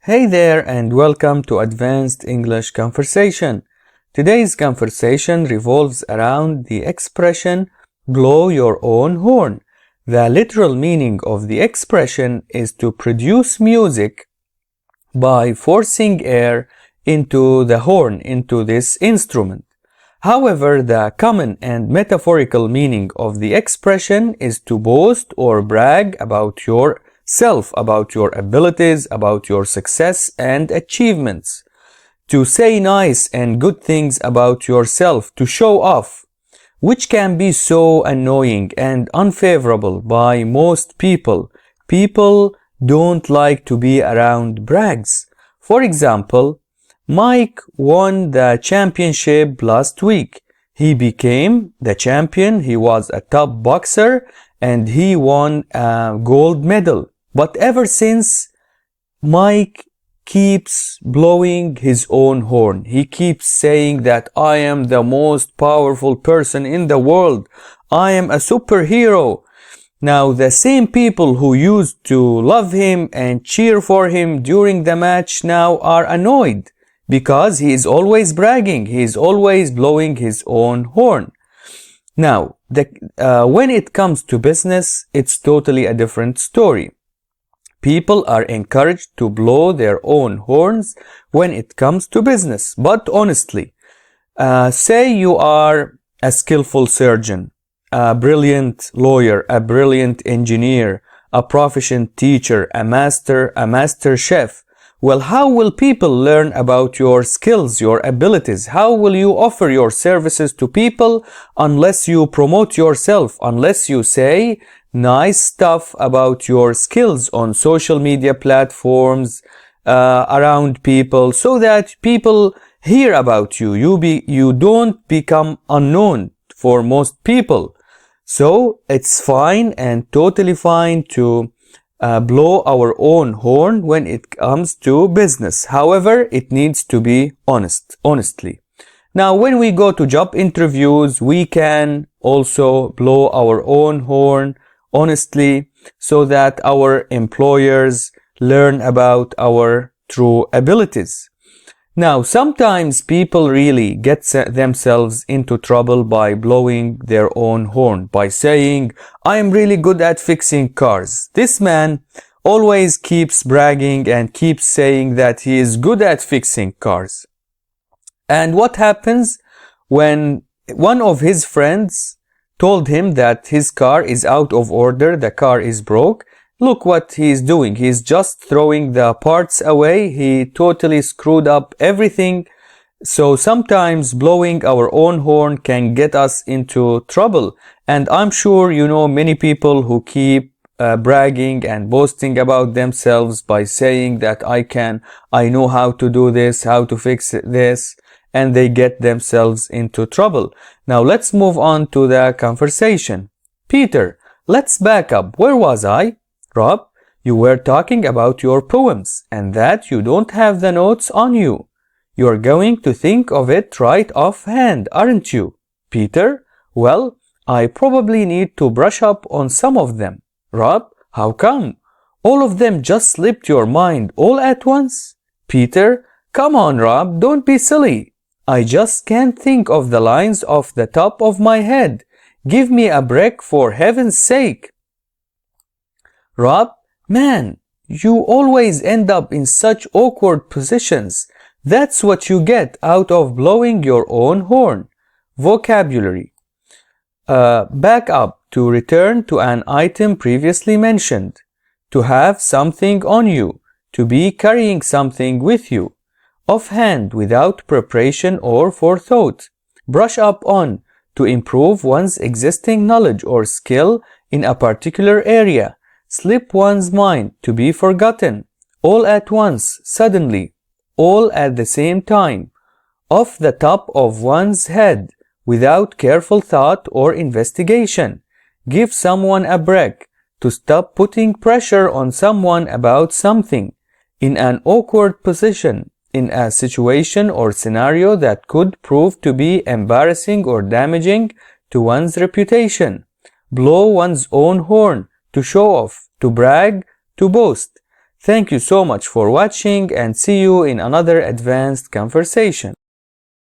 Hey there and welcome to Advanced English Conversation. Today's conversation revolves around the expression blow your own horn. The literal meaning of the expression is to produce music by forcing air into the horn, into this instrument. However, the common and metaphorical meaning of the expression is to boast or brag about yourself, about your abilities, about your success and achievements. To say nice and good things about yourself, to show off, which can be so annoying and unfavorable by most people. People don't like to be around brags. For example, Mike won the championship last week. He became the champion. He was a top boxer and he won a gold medal. But ever since, Mike keeps blowing his own horn. He keeps saying that I am the most powerful person in the world. I am a superhero. Now, the same people who used to love him and cheer for him during the match now are annoyed because he is always bragging. He is always blowing his own horn. Now, when it comes to business, it's totally a different story. People are encouraged to blow their own horns when it comes to business. But honestly, say you are a skillful surgeon, a brilliant lawyer, a brilliant engineer, a proficient teacher, a master chef. Well, how will people learn about your skills, your abilities? How will you offer your services to people unless you promote yourself, unless you say nice stuff about your skills on social media platforms, around people, so that people hear about you. You don't become unknown for most people. So it's fine and totally fine to blow our own horn when it comes to business. However, it needs to be honestly. Now, when we go to job interviews, we can also blow our own horn honestly so that our employers learn about our true abilities. Now, sometimes people really get themselves into trouble by blowing their own horn, by saying, I am really good at fixing cars. This man always keeps bragging and keeps saying that he is good at fixing cars. And what happens when one of his friends told him that his car is out of order, the car is broke? Look what he is doing. He's just throwing the parts away. He totally screwed up everything. So sometimes blowing our own horn can get us into trouble. And I'm sure you know many people who keep bragging and boasting about themselves by saying that I know how to do this, how to fix this, and they get themselves into trouble. Now let's move on to the conversation. Peter, let's back up. Where was I? Rob, you were talking about your poems and that you don't have the notes on you. You're going to think of it right offhand, aren't you? Peter, well, I probably need to brush up on some of them. Rob, how come? All of them just slipped your mind all at once? Peter, come on, Rob, don't be silly. I just can't think of the lines off the top of my head. Give me a break for heaven's sake. Rob, man, you always end up in such awkward positions. That's what you get out of blowing your own horn. Vocabulary. Back up, to return to an item previously mentioned. To have something on you. To be carrying something with you. Offhand, without preparation or forethought. Brush up on. To improve one's existing knowledge or skill in a particular area. Slip one's mind, to be forgotten, all at once, suddenly, all at the same time, off the top of one's head, without careful thought or investigation. Give someone a break, to stop putting pressure on someone about something, in an awkward position, in a situation or scenario that could prove to be embarrassing or damaging to one's reputation. Blow one's own horn, to show off, to brag, to boast. Thank you so much for watching and see you in another advanced conversation.